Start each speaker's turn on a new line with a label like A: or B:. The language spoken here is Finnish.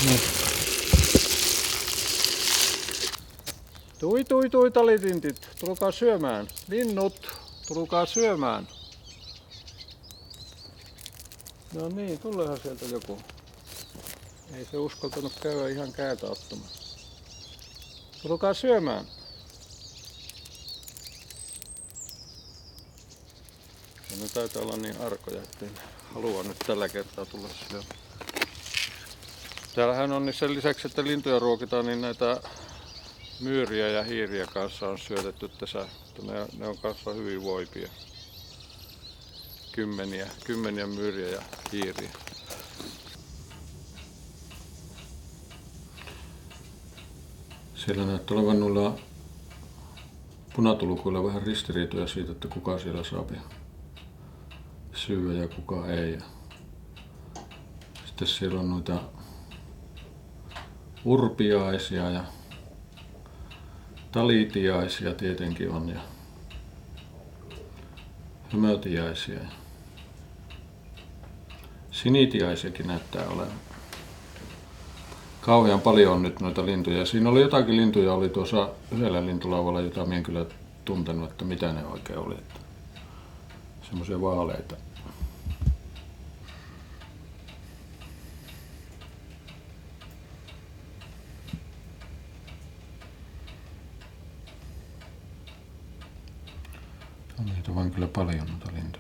A: Niin. Tui talitintit, tulkaa syömään. Linnut, tulkaa syömään. No niin, tuleehan sieltä joku. Ei se uskaltanut käydä ihan käältä ottamaan. Tulkaa syömään. Ja ne taitaa olla niin arkoja, ettei halua nyt tällä kertaa tulla syömään. Täällähän on niin sen lisäksi, että lintuja ruokitaan, niin näitä myyriä ja hiiriä kanssa on syötetty tässä. Ne on kanssa hyvin voipia. Kymmeniä myyriä ja hiiriä. Siellä näyttää olevan noilla punatulukuilla vähän ristiriitoja siitä, että kuka siellä saa syödä ja kuka ei. Sitten siellä on noita urpiaisia ja talitiaisia tietenkin on ja hömötiaisia. Sinitiaisiakin näyttää olevan. Kauhean paljon on nyt noita lintuja. Siinä oli jotakin lintuja, oli tuossa yhdellä lintulauvalla, jota minä en kyllä tuntenut, että mitä ne oikein oli. Semmoisia vaaleita. Niitä on vaan kyllä paljon noita lintuja.